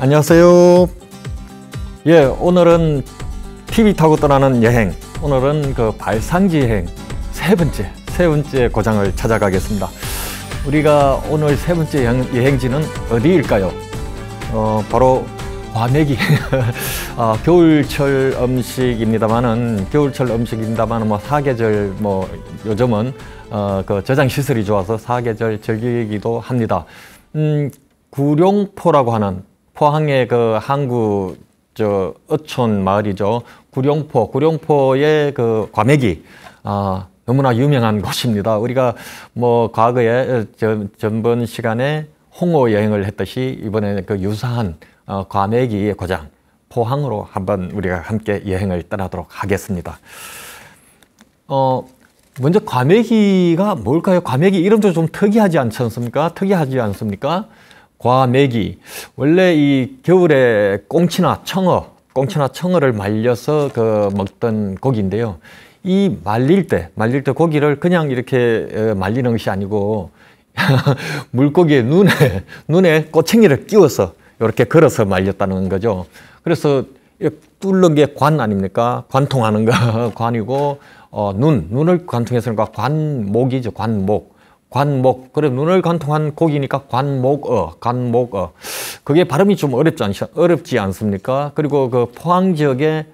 안녕하세요. 예, 오늘은 TV 타고 떠나는 여행. 오늘은 그 발상지 여행 세 번째 고장을 찾아가겠습니다. 우리가 오늘 세 번째 여행지는 어디일까요? 바로 과메기. 겨울철 음식입니다만은 뭐 사계절 요즘은 그 저장 시설이 좋아서 사계절 즐기기도 합니다. 구룡포라고 하는 포항의 그 항구 어촌 마을이죠. 구룡포의 그 과메기. 너무나 유명한 곳입니다. 우리가 뭐 과거에 전번 시간에 홍어 여행을 했듯이 이번에 그 유사한 과메기의 고장 포항으로 한번 우리가 함께 여행을 떠나도록 하겠습니다. 먼저 과메기가 뭘까요? 과메기 이름도 좀 특이하지 않습니까? 과메기. 원래 이 겨울에 꽁치나 청어를 말려서 먹던 고기인데요. 이 말릴 때 고기를 그냥 이렇게 말리는 것이 아니고 물고기의 눈에 꼬챙이를 끼워서 이렇게 걸어서 말렸다는 거죠. 그래서 뚫는 게 관 아닙니까? 관통하는 거 관이고, 눈을 관통해서니까 관목이죠. 관목. 그래, 눈을 관통한 고기니까 관목어. 그게 발음이 좀 어렵지 않습니까? 그리고 그 포항 지역에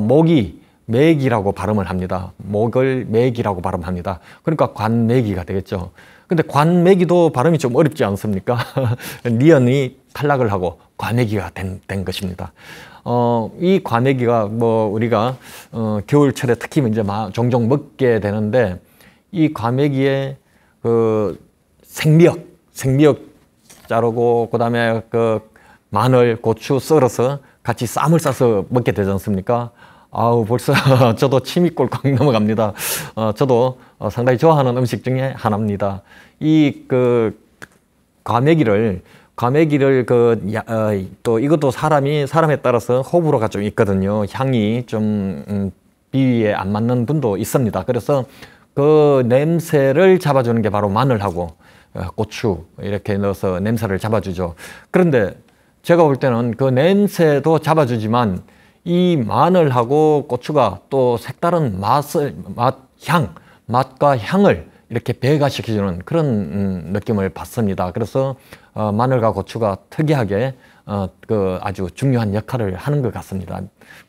목이 메기라고 발음을 합니다. 목을 메기라고 발음합니다. 그러니까 관메기가 되겠죠. 근데 관메기도 발음이 좀 어렵지 않습니까? 니은이 탈락을 하고 과메기가 된 것입니다. 이 과메기가 우리가 겨울철에 특히 이제 종종 먹게 되는데, 이 과메기에 그 생미역 자르고 그다음에 그 마늘, 고추 썰어서 같이 쌈을 싸서 먹게 되지 않습니까? 아우, 벌써 저도 침이 꼴깍 넘어갑니다. 저도 상당히 좋아하는 음식 중에 하나입니다. 이 그 과메기를 또 이것도 사람에 따라서 호불호가 좀 있거든요. 향이 좀 비위에 안 맞는 분도 있습니다. 그래서 그 냄새를 잡아주는 게 바로 마늘하고 고추 이렇게 넣어서 냄새를 잡아주죠. 그런데 제가 볼 때는 그 냄새도 잡아주지만 이 마늘하고 고추가 또 색다른 맛과 향을 이렇게 배가시켜주는 그런 느낌을 받습니다. 그래서 마늘과 고추가 특이하게 아주 중요한 역할을 하는 것 같습니다.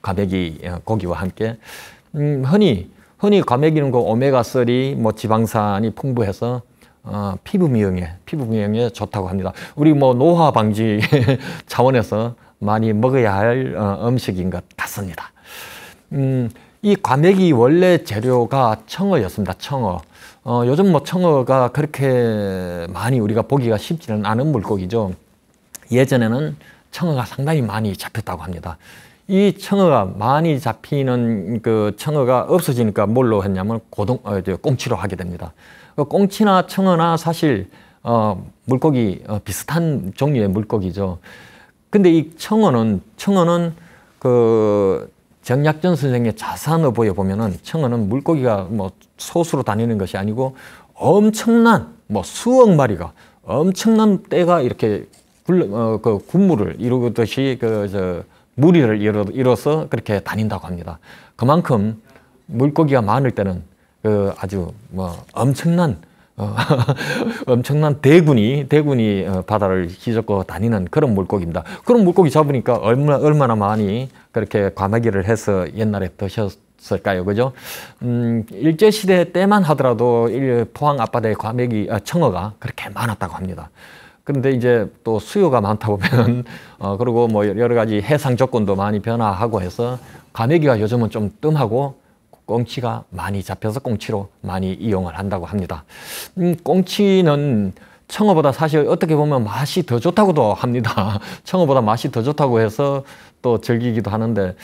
과메기 고기와 함께. 흔히 과메기는 그 오메가3 지방산이 풍부해서 피부 미용에 좋다고 합니다. 우리 노화 방지 차원에서 많이 먹어야 할 음식인 것 같습니다. 이 과메기 원래 재료가 청어였습니다. 청어. 요즘 청어가 그렇게 많이 우리가 보기가 쉽지는 않은 물고기죠. 예전에는 청어가 상당히 많이 잡혔다고 합니다. 이 청어가 많이 잡히는 그 청어가 없어지니까 뭘로 했냐면 꽁치로 하게 됩니다. 꽁치나 청어나 사실 물고기 비슷한 종류의 물고기죠. 근데 이 청어는 그 정약전 선생의 자산어보에 보면은 청어는 물고기가 소수로 다니는 것이 아니고 엄청난 수억 마리가 엄청난 떼가 이렇게 군무를 이루듯이 무리를 이뤄서 그렇게 다닌다고 합니다. 그만큼 물고기가 많을 때는 아주 엄청난 대군이 바다를 휘젓고 다니는 그런 물고기입니다. 그런 물고기 잡으니까 얼마나 많이 그렇게 과메기를 해서 옛날에 드셨을까요? 그죠? 일제시대 때만 하더라도 포항 앞바다에 청어가 그렇게 많았다고 합니다. 그런데 이제 또 수요가 많다 보면 그리고 여러 가지 해상 조건도 많이 변화하고 해서 과메기가 요즘은 좀 뜸하고 꽁치가 많이 잡혀서 꽁치로 많이 이용을 한다고 합니다. 꽁치는 청어보다 사실 어떻게 보면 맛이 더 좋다고도 합니다. 청어보다 맛이 더 좋다고 해서 또 즐기기도 하는데,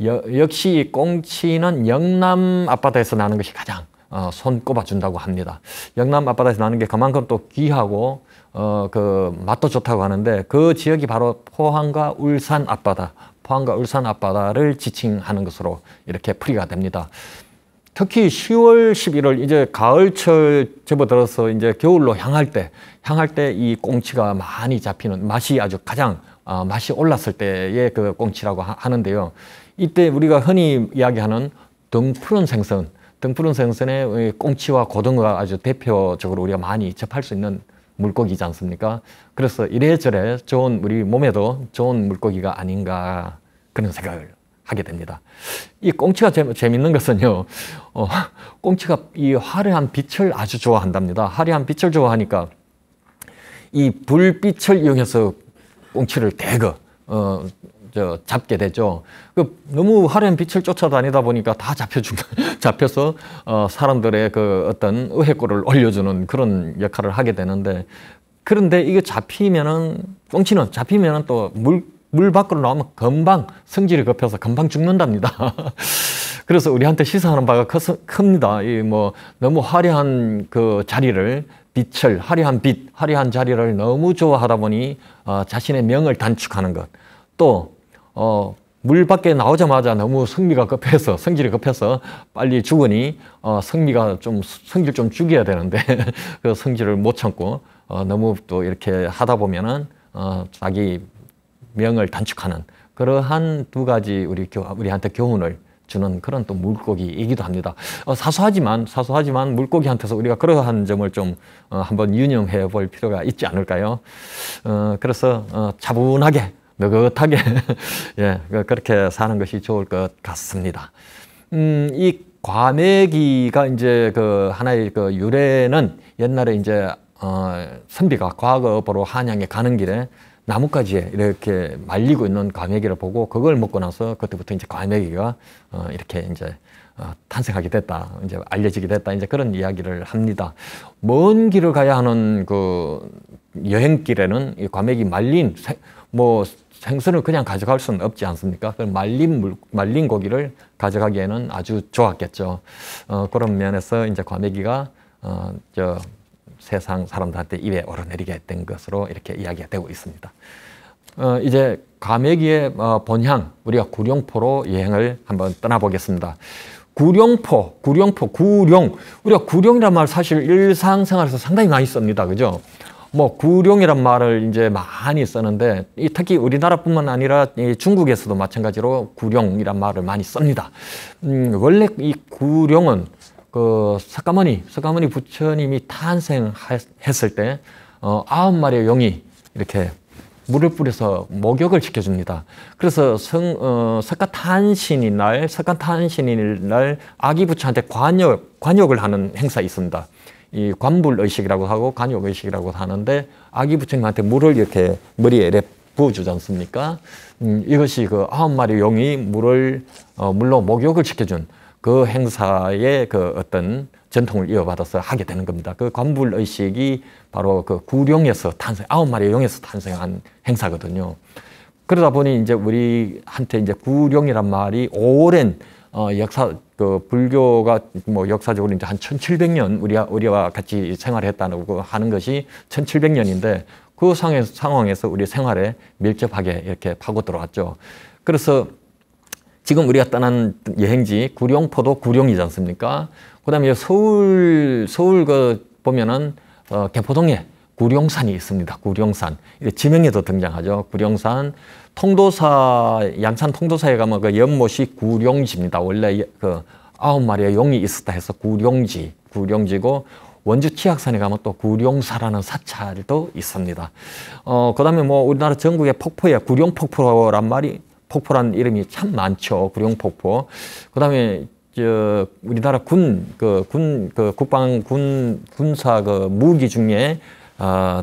역시 꽁치는 영남 앞바다에서 나는 것이 가장 손꼽아 준다고 합니다. 영남 앞바다에서 나는 게 그만큼 또 귀하고 그 맛도 좋다고 하는데, 그 지역이 바로 포항과 울산 앞바다를 지칭하는 것으로 이렇게 풀이가 됩니다. 특히 10월, 11월 이제 가을철 접어들어서 이제 겨울로 향할 때 이 꽁치가 많이 잡히는 맛이 아주 가장 맛이 올랐을 때의 그 꽁치라고 하는데요. 이때 우리가 흔히 이야기하는 등푸른 생선, 등푸른 생선의 꽁치와 고등어가 아주 대표적으로 우리가 많이 접할 수 있는 물고기지 않습니까? 그래서 이래저래 좋은, 우리 몸에도 좋은 물고기가 아닌가 그런 생각을 하게 됩니다. 이 꽁치가 재밌는 것은요, 꽁치가 이 화려한 빛을 아주 좋아한답니다. 화려한 빛을 좋아하니까 이 불빛을 이용해서 꽁치를 대거 잡게 되죠. 너무 화려한 빛을 쫓아다니다 보니까 다 잡혀서 사람들의 그 어떤 의회꼴을 올려주는 그런 역할을 하게 되는데, 그런데 이게 꽁치는 잡히면은 또 물 밖으로 나오면 금방 성질이 급해서 금방 죽는답니다. 그래서 우리한테 시사하는 바가 큽니다. 이 뭐 너무 화려한 그 자리를, 화려한 자리를 너무 좋아하다 보니 자신의 명을 단축하는 것. 또 물 밖에 나오자마자 너무 성질이 급해서 빨리 죽으니 성질 좀 죽여야 되는데 그 성질을 못 참고 너무 또 이렇게 하다 보면은 자기 명을 단축하는 그러한 두 가지 우리한테 교훈을 주는 그런 또 물고기이기도 합니다. 사소하지만 물고기한테서 우리가 그러한 점을 좀 한번 유념해 볼 필요가 있지 않을까요? 그래서 차분하게 느긋하게 예, 그렇게 사는 것이 좋을 것 같습니다. 이 과메기가 이제 그 하나의 그 유래는 옛날에 이제 선비가 과거보로 한양에 가는 길에 나뭇가지에 이렇게 말리고 있는 과메기를 보고 그걸 먹고 나서 그때부터 이제 과메기가 이렇게 이제 탄생하게 됐다, 이제 알려지게 됐다, 이제 그런 이야기를 합니다. 먼 길을 가야 하는 그 여행길에는 이 과메기 말린 생선을 그냥 가져갈 수는 없지 않습니까? 말린 고기를 가져가기에는 아주 좋았겠죠. 그런 면에서 이제 과메기가 세상 사람들한테 입에 오르내리게 된 것으로 이렇게 이야기가 되고 있습니다. 이제 과메기의 본향, 우리가 구룡포로 여행을 한번 떠나보겠습니다. 구룡. 우리가 구룡이란 말 사실 일상생활에서 상당히 많이 씁니다. 그죠? 구룡이란 말을 이제 많이 쓰는데, 특히 우리나라뿐만 아니라 중국에서도 마찬가지로 구룡이란 말을 많이 씁니다. 원래 이 구룡은 그 석가모니 부처님이 탄생했을 때 9마리의 용이 이렇게 물을 뿌려서 목욕을 시켜줍니다. 그래서 석가탄신일 날 아기 부처한테 관욕을 하는 행사가 있습니다. 이 관불의식이라고 하고 관욕의식이라고 하는데, 아기 부처님한테 물을 이렇게 머리에 부어주지 않습니까? 이것이 그 9마리 용이 물로 목욕을 시켜준 그 행사의 그 어떤 전통을 이어받아서 하게 되는 겁니다. 그 관불의식이 바로 그 구룡에서 9마리의 용에서 탄생한 행사거든요. 그러다 보니 이제 우리한테 이제 구룡이란 말이 오랜 그 불교가 역사적으로 이제 한 1700년 우리와 같이 생활했다고 하는 것이 1700년인데, 그 상황에서 우리 생활에 밀접하게 이렇게 파고 들어왔죠. 그래서 지금 우리가 떠난 여행지 구룡포도 구룡이지 않습니까? 그 다음에 서울 보면은 개포동에 구룡산이 있습니다. 구룡산. 지명에도 등장하죠. 구룡산. 양산 통도사에 가면 그 연못이 구룡지입니다. 원래 그 9마리의 용이 있었다 해서 구룡지고, 원주 치악산에 가면 또 구룡사라는 사찰도 있습니다. 그 다음에 우리나라 전국의 폭포에 폭포란 이름이 참 많죠. 구룡폭포. 그 다음에 우리나라 군사 무기 중에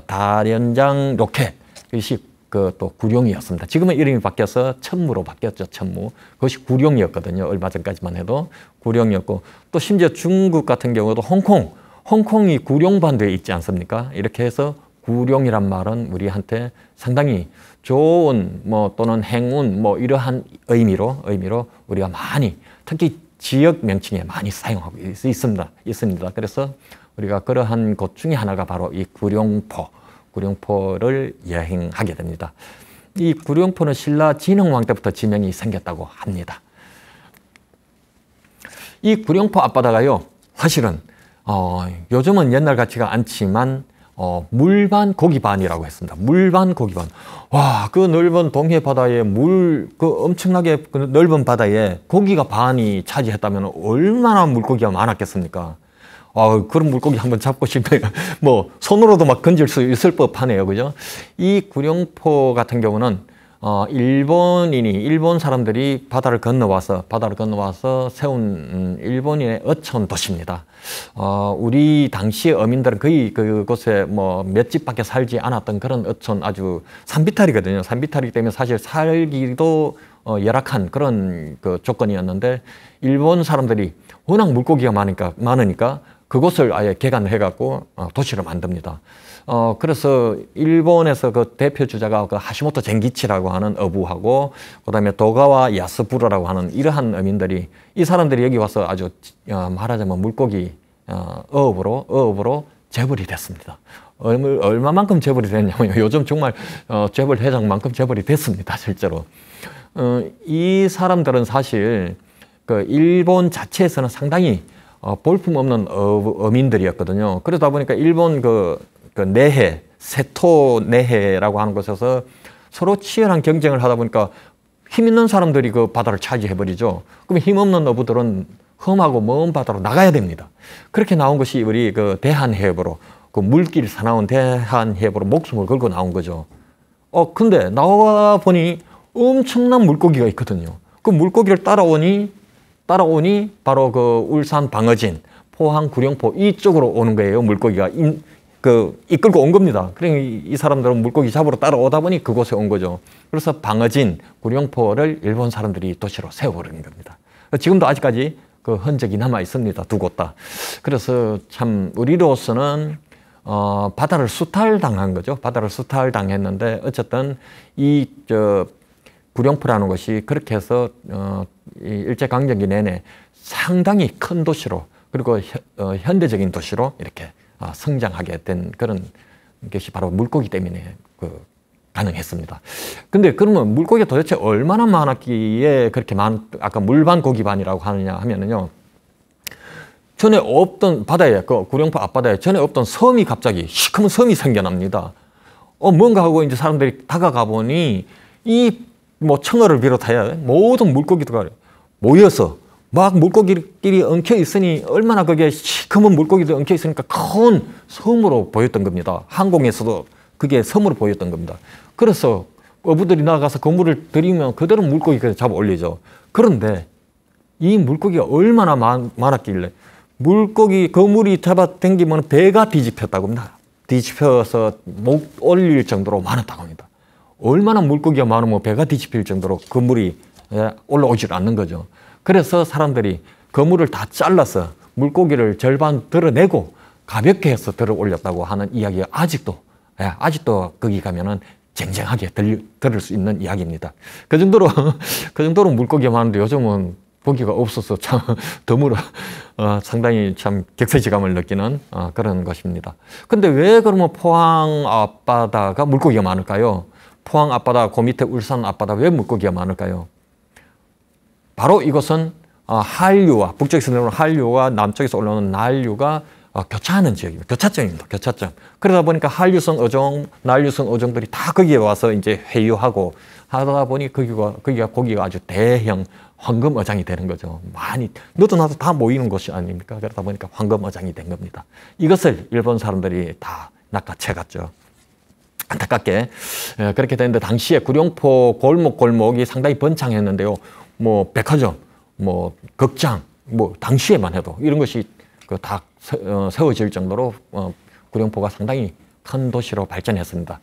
다련장 로켓, 이것이 또 구룡이었습니다. 지금은 이름이 바뀌어서 천무로 바뀌었죠. 천무. 그것이 구룡이었거든요. 얼마 전까지만 해도 구룡이었고, 또 심지어 중국 같은 경우도 홍콩이 구룡반도에 있지 않습니까? 이렇게 해서 구룡이란 말은 우리한테 상당히 좋은 또는 행운 이러한 의미로 우리가 많이, 특히 지역 명칭에 많이 사용하고 있습니다. 그래서 우리가 그러한 곳 중에 하나가 바로 이 구룡포를 여행하게 됩니다. 이 구룡포는 신라 진흥왕 때부터 지명이 생겼다고 합니다. 이 구룡포 앞바다가요, 사실은 요즘은 옛날 같지가 않지만 물 반 고기 반이라고 했습니다. 물 반 고기 반. 와, 그 넓은 동해 바다에 그 엄청나게 그 넓은 바다에 고기가 반이 차지했다면 얼마나 물고기가 많았겠습니까? 그런 물고기 한번 잡고 싶네요. 뭐 손으로도 막 건질 수 있을 법하네요, 그죠? 이 구룡포 같은 경우는 일본 사람들이 바다를 건너와서 세운 일본인의 어촌 도시입니다. 우리 당시 어민들은 거의 그곳에 뭐 몇 집밖에 살지 않았던 그런 어촌, 아주 산비탈이거든요. 산비탈이기 때문에 사실 살기도 열악한 그런 그 조건이었는데, 일본 사람들이 워낙 물고기가 많으니까 그곳을 아예 개간을 해갖고 도시를 만듭니다. 그래서 일본에서 그 대표 주자가 그 하시모토 젠기치라고 하는 어부하고, 그다음에 도가와 야스부르라고 하는 이러한 어민들이, 이 사람들이 여기 와서 아주 말하자면 물고기 어업으로 재벌이 됐습니다. 얼마만큼 재벌이 됐냐면 요즘 정말 재벌 회장만큼 재벌이 됐습니다, 실제로. 이 사람들은 사실 그 일본 자체에서는 상당히 볼품없는 어민들이었거든요. 그러다 보니까 일본 그 내해, 세토 내해라고 하는 곳에서 서로 치열한 경쟁을 하다 보니까 힘 있는 사람들이 그 바다를 차지해버리죠. 그럼 힘 없는 어부들은 험하고 먼 바다로 나가야 됩니다. 그렇게 나온 것이 우리 그 대한해협으로, 그 물길 사나운 대한해협으로 목숨을 걸고 나온 거죠. 근데 나와 보니 엄청난 물고기가 있거든요. 그 물고기를 따라오니 바로 그 울산 방어진, 포항 구룡포 이쪽으로 오는 거예요. 물고기가 이끌고 온 겁니다. 그러니까 이 사람들은 물고기 잡으러 따라오다 보니 그곳에 온 거죠. 그래서 방어진, 구룡포를 일본 사람들이 도시로 세워버린 겁니다. 지금도 아직까지 그 흔적이 남아 있습니다. 두 곳 다. 그래서 참 우리로서는 바다를 수탈당한 거죠. 바다를 수탈당했는데, 어쨌든 구룡포라는 것이 그렇게 해서 일제강점기 내내 상당히 큰 도시로, 그리고 현대적인 도시로 이렇게 성장하게 된 그런 것이 바로 물고기 때문에 가능했습니다. 근데 그러면 물고기가 도대체 얼마나 많았기에 그렇게 아까 물반 고기 반이라고 하느냐 하면은요, 전에 없던 바다에, 그 구룡포 앞바다에 전에 없던 섬이 갑자기 시커먼 섬이 생겨납니다. 뭔가 하고 이제 사람들이 다가가 보니 뭐 청어를 비롯하여 모든 물고기들이 모여서 막 물고기끼리 엉켜 있으니, 얼마나 그게 시커먼 물고기들 엉켜 있으니까 큰 섬으로 보였던 겁니다. 항공에서도 그게 섬으로 보였던 겁니다. 그래서 어부들이 나가서 그물을 들이면 그대로 물고기가 잡아 올리죠. 그런데 이 물고기가 얼마나 많았길래, 그물이 잡아 당기면 배가 뒤집혔다고 합니다. 뒤집혀서 목 올릴 정도로 많았다고 합니다. 얼마나 물고기가 많으면 배가 뒤집힐 정도로 그물이 올라오질 않는 거죠. 그래서 사람들이 그물을 다 잘라서 물고기를 절반 드러내고 가볍게 해서 들어 올렸다고 하는 이야기가 아직도 거기 가면은 쟁쟁하게 들을 수 있는 이야기입니다. 그 정도로 물고기가 많은데 요즘은 보기가 없어서 참 드물어 상당히 참 격세지감을 느끼는 그런 것입니다. 근데 왜 그러면 포항 앞바다가 물고기가 많을까요? 포항 앞바다, 그 밑에 울산 앞바다 왜 물고기가 많을까요? 바로 이것은 한류와, 북쪽에서 내려오는 한류와 남쪽에서 올라오는 난류가 교차하는 지역입니다. 교차점입니다. 교차점. 그러다 보니까 한류성 어종, 난류성 어종들이 다 거기에 와서 이제 회유하고 하다 보니 고기가 아주 대형 황금어장이 되는 거죠. 많이 너도 나도 다 모이는 곳이 아닙니까? 그러다 보니까 황금어장이 된 겁니다. 이것을 일본 사람들이 다 낚아채갔죠. 안타깝게 그렇게 됐는데, 당시에 구룡포 골목이 상당히 번창했는데요. 뭐 백화점, 뭐 극장, 뭐 당시에만 해도 이런 것이 다 세워질 정도로 구룡포가 상당히 큰 도시로 발전했습니다.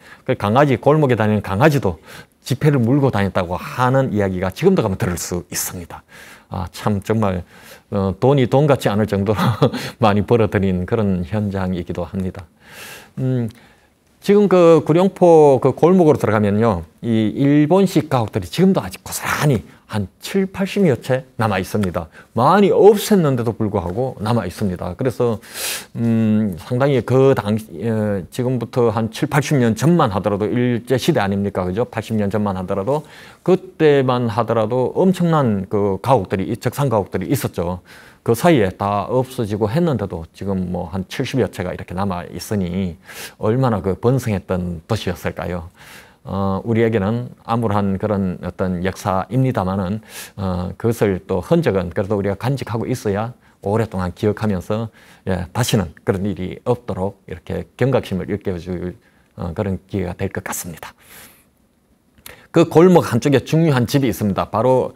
골목에 다니는 강아지도 지폐를 물고 다녔다고 하는 이야기가 지금도 가면 들을 수 있습니다. 참 정말 돈이 돈 같지 않을 정도로 많이 벌어들인 그런 현장이기도 합니다. 지금 그 구룡포 그 골목으로 들어가면요, 이 일본식 가옥들이 지금도 아직 고스란히 한 7, 80여 채 남아 있습니다. 많이 없앴는데도 불구하고 남아 있습니다. 그래서 상당히 지금부터 한 7, 80년 전만 하더라도, 일제 시대 아닙니까, 그죠? 80년 전만 하더라도, 그때만 하더라도 엄청난 그 적산 가옥들이 있었죠. 그 사이에 다 없어지고 했는데도 지금 뭐 한 70여 채가 이렇게 남아 있으니 얼마나 그 번성했던 도시였을까요? 우리에게는 암울한 그런 어떤 역사입니다만은, 그것을 또 흔적은 그래도 우리가 간직하고 있어야 오랫동안 기억하면서, 예, 다시는 그런 일이 없도록 이렇게 경각심을 일깨워줄 그런 기회가 될 것 같습니다. 그 골목 한쪽에 중요한 집이 있습니다. 바로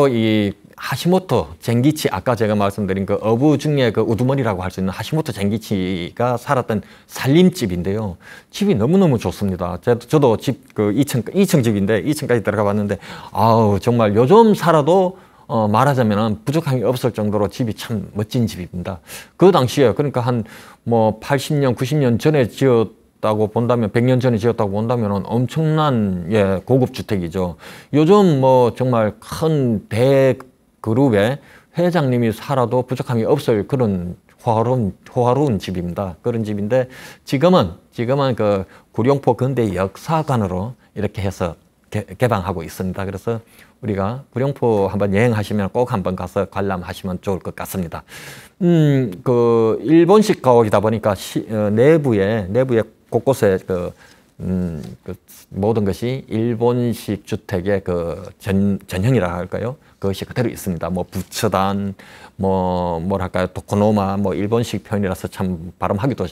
이 하시모토 쟁기치, 아까 제가 말씀드린 그 어부 중에 그 우두머리라고 할 수 있는 하시모토 쟁기치가 살았던 살림집인데요. 집이 너무너무 좋습니다. 저도 집 그 2층 집인데 2층까지 들어가 봤는데, 아우, 정말 요즘 살아도 말하자면 부족함이 없을 정도로 집이 참 멋진 집입니다. 그 당시에, 그러니까 한 뭐 80년, 90년 전에 지었다고 본다면, 100년 전에 지었다고 본다면 엄청난, 예, 고급 주택이죠. 요즘 뭐 정말 큰 대그룹의 회장님이 살아도 부족함이 없을 그런 호화로운 집입니다. 그런 집인데, 지금은 그 구룡포 근대 역사관으로 이렇게 해서 개방하고 있습니다. 그래서 우리가 구룡포 한번 여행하시면 꼭 한번 가서 관람하시면 좋을 것 같습니다. 그 일본식 가옥이다 보니까 내부에 곳곳에 그 모든 것이 일본식 주택의 그 전형이라 할까요? 그것이 그대로 있습니다. 뭐 부처단, 뭐랄까요, 도코노마, 뭐 일본식 표현이라서 참 발음하기도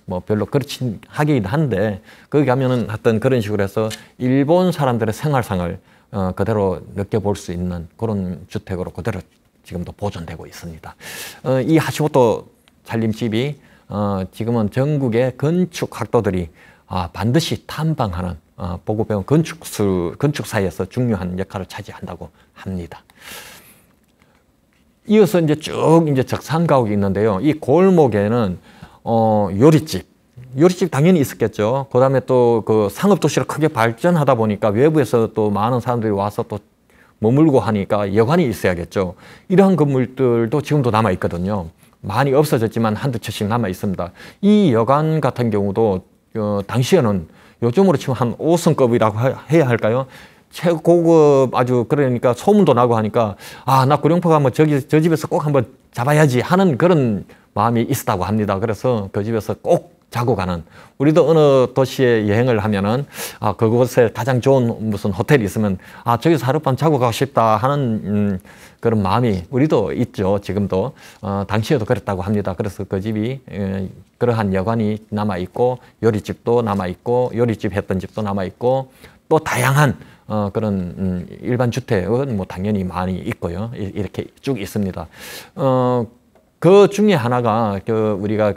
뭐 별로 그렇긴 하긴 한데, 거기 가면은 어떤 그런 식으로 해서 일본 사람들의 생활상을 그대로 느껴볼 수 있는 그런 주택으로 그대로 지금도 보존되고 있습니다. 이 하시모토 살림집이 지금은 전국의 건축학도들이 반드시 탐방하는, 보고 배운 건축사에서 중요한 역할을 차지한다고 합니다. 이어서 이제 쭉 이제 적산가옥이 있는데요. 이 골목에는 요리집 당연히 있었겠죠. 그 다음에 또 그 상업도시로 크게 발전하다 보니까 외부에서 또 많은 사람들이 와서 또 머물고 하니까 여관이 있어야겠죠. 이러한 건물들도 지금도 남아 있거든요. 많이 없어졌지만 한두 채씩 남아 있습니다. 이 여관 같은 경우도 당시에는 요즘으로 치면 한 5성급이라고 해야 할까요? 최고급, 아주, 그러니까 소문도 나고 하니까, 나 구룡포 가면 저 집에서 꼭 한번 잡아야지 하는 그런 마음이 있었다고 합니다. 그래서 그 집에서 꼭 자고 가는, 우리도 어느 도시에 여행을 하면은 그곳에 가장 좋은 무슨 호텔이 있으면 저기서 하룻밤 자고 가고 싶다 하는 그런 마음이 우리도 있죠. 지금도. 당시에도 그랬다고 합니다. 그래서 그 집이 그러한 여관이 남아 있고, 요리집도 남아 있고, 요리집 했던 집도 남아 있고, 또 다양한 그런 일반 주택은 뭐 당연히 많이 있고요. 이렇게 쭉 있습니다. 그 중에 하나가 우리가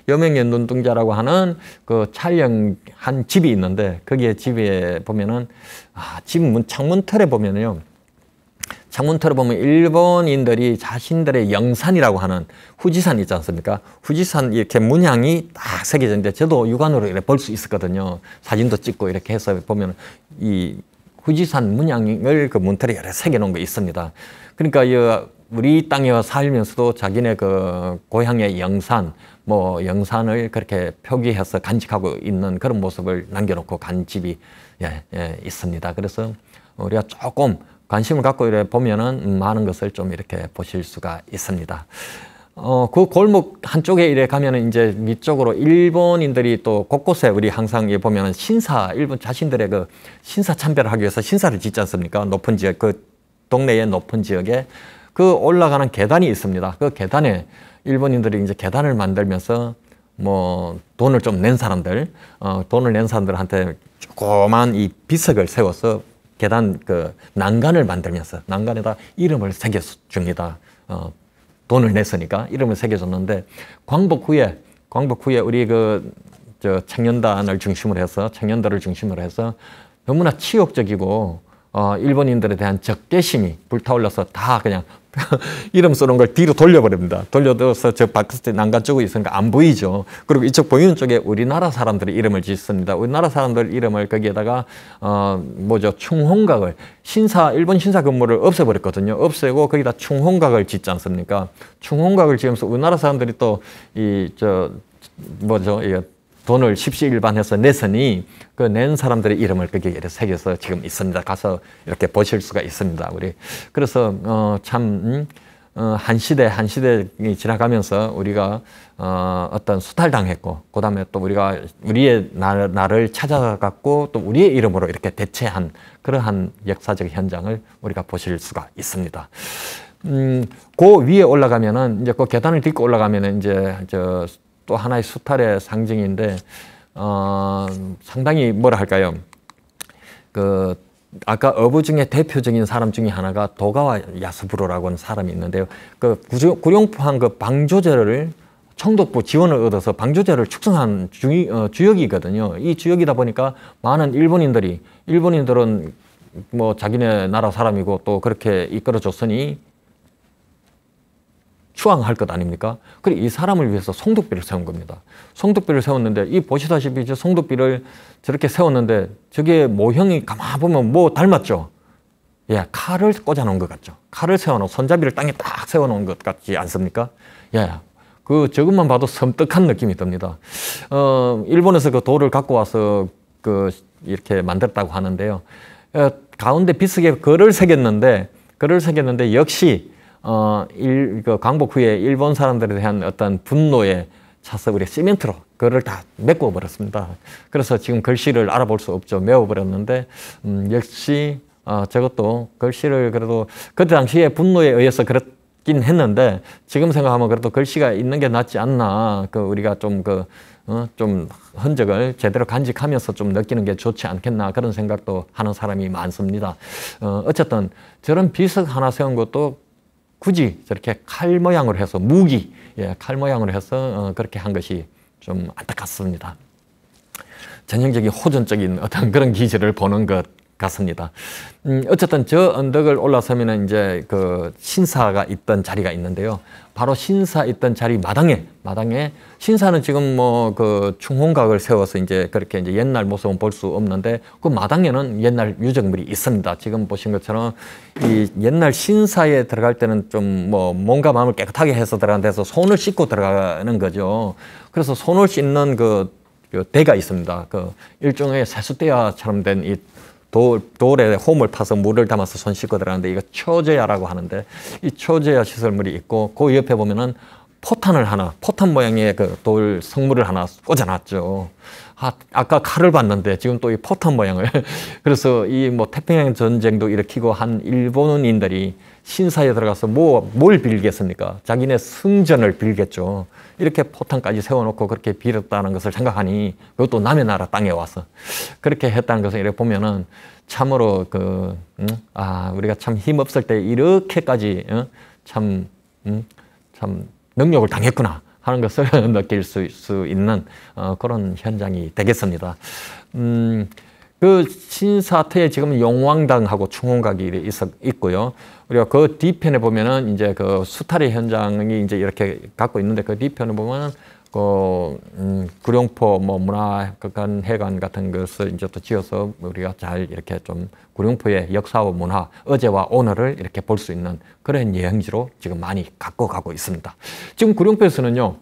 여명의 눈동자라고 하는 그 촬영한 집이 있는데, 거기에 집에 보면은 집 창문틀에 보면은요, 창문틀에 보면 일본인들이 자신들의 영산이라고 하는 후지산 있지 않습니까? 후지산 이렇게 문양이 딱 새겨져 있는데, 저도 육안으로 이렇게 볼 수 있었거든요. 사진도 찍고 이렇게 해서 보면 이 후지산 문양을 그 문틀에 여러 새겨 놓은 게 있습니다. 그러니까 우리 땅에 살면서도 자기네 그 고향의 영산을 그렇게 표기해서 간직하고 있는 그런 모습을 남겨놓고 간 집이 있습니다. 그래서 우리가 조금 관심을 갖고 이렇게 보면은 많은 것을 좀 이렇게 보실 수가 있습니다. 그 골목 한쪽에 이래 가면은 이제 밑쪽으로 일본인들이 또 곳곳에 우리 항상 보면은 일본 자신들의 그 신사 참배를 하기 위해서 신사를 짓지 않습니까? 높은 지역, 그 동네의 높은 지역에 그 올라가는 계단이 있습니다. 그 계단에 일본인들이 이제 계단을 만들면서 뭐 돈을 좀 낸 사람들한테 조그만 이 비석을 세워서 계단 그 난간을 만들면서 난간에다 이름을 새겨줍니다. 돈을 냈으니까 이름을 새겨줬는데, 광복 후에 우리 청년단을 중심으로 해서, 청년들을 중심으로 해서 너무나 치욕적이고 일본인들에 대한 적대심이 불타올라서 다 그냥 이름 쓰는 걸 뒤로 돌려버립니다. 돌려서 저 바깥에 난간 쪽에 있으니까 안 보이죠. 그리고 이쪽 보이는 쪽에 우리나라 사람들의 이름을 짓습니다. 우리나라 사람들 이름을 거기에다가 충홍각을, 일본 신사 건물을 없애버렸거든요. 없애고 거기다 충홍각을 짓지 않습니까? 충홍각을 지으면서 우리나라 사람들이 또 돈을 십시일반해서 냈으니 그 낸 사람들의 이름을 거기에 새겨서 지금 있습니다. 가서 이렇게 보실 수가 있습니다. 우리 그래서 참 한 시대 이 지나가면서 우리가 어떤 수탈당했고 그다음에 또 우리가 우리의 나를 찾아갖고 또 우리의 이름으로 이렇게 대체한 그러한 역사적 현장을 우리가 보실 수가 있습니다. 그 위에 올라가면은 이제 그 계단을 딛고 올라가면은 이제 또 하나의 수탈의 상징인데 상당히 뭐라 할까요? 아까 어부 중에 대표적인 사람 중에 하나가 도가와 야스부로라고 하는 사람이 있는데요. 그 구룡포항 그 방조제를 청독부 지원을 얻어서 방조제를 축성한 주역이거든요. 이 주역이다 보니까 많은 일본인들은 뭐 자기네 나라 사람이고 또 그렇게 이끌어줬으니 추앙할 것 아닙니까? 그리고 이 사람을 위해서 송독비를 세운 겁니다. 송독비를 세웠는데 이 보시다시피 저 송독비를 저렇게 세웠는데 저게 모형이 가만 보면 뭐 닮았죠? 예, 칼을 꽂아 놓은 것 같죠? 칼을 세워놓은 손잡이를 땅에 딱 세워놓은 것 같지 않습니까? 예, 저것만 봐도 섬뜩한 느낌이 듭니다. 일본에서 그 돌을 갖고 와서 이렇게 만들었다고 하는데요. 가운데 비스게 글을 새겼는데 역시 광복 후에 일본 사람들에 대한 어떤 분노에 차서 우리 시멘트로 그걸 다 메꿔 버렸습니다. 그래서 지금 글씨를 알아볼 수 없죠. 메워 버렸는데 역시 저것도 글씨를 그래도 그때 당시에 분노에 의해서 그렇긴 했는데 지금 생각하면 그래도 글씨가 있는 게 낫지 않나. 우리가 좀 흔적을 제대로 간직하면서 좀 느끼는 게 좋지 않겠나 그런 생각도 하는 사람이 많습니다. 어쨌든 저런 비석 하나 세운 것도 굳이 저렇게 칼 모양으로 해서 칼 모양으로 해서 그렇게 한 것이 좀 안타깝습니다. 전형적인 호전적인 어떤 그런 기질을 보는 것 같습니다. 어쨌든 저 언덕을 올라서면 이제 그 신사가 있던 자리가 있는데요. 바로 신사 있던 자리 마당에 신사는 지금 뭐 충홍각을 세워서 이제 그렇게 이제 옛날 모습은 볼 수 없는데 그 마당에는 옛날 유적물이 있습니다. 지금 보신 것처럼 이 옛날 신사에 들어갈 때는 좀 뭔가 마음을 깨끗하게 해서 들어가는 데서 손을 씻고 들어가는 거죠. 그래서 손을 씻는 그 대가 있습니다. 일종의 세숫대야처럼 된 이 돌에 홈을 파서 물을 담아서 손 씻고 들어가는데 이거 초제야라고 하는데 이 초제야 시설물이 있고 그 옆에 보면은 포탄 모양의 돌 성물을 하나 꽂아놨죠. 아까 칼을 봤는데 지금 또 이 포탄 모양을 그래서 이 태평양 전쟁도 일으키고 한 일본인들이 신사에 들어가서 뭘 빌겠습니까? 자기네 승전을 빌겠죠. 이렇게 포탄까지 세워놓고 그렇게 빌었다는 것을 생각하니 그것도 남의 나라 땅에 와서 그렇게 했다는 것을 이렇게 보면은 참으로 우리가 참 힘없을 때 이렇게까지 참 능욕을 당했구나 하는 것을 느낄 수 있는 그런 현장이 되겠습니다. 그 신사태에 지금 용왕당하고 충홍각이 있고요. 우리가 그 뒤편에 보면은 이제 그 수탈의 현장이 이제 이렇게 갖고 있는데 그 뒤편에 보면은 구룡포 문화관 회관 같은 것을 이제 또 지어서 우리가 잘 이렇게 좀 구룡포의 역사와 문화, 어제와 오늘을 이렇게 볼 수 있는 그런 여행지로 지금 많이 갖고 가고 있습니다. 지금 구룡포에서는요,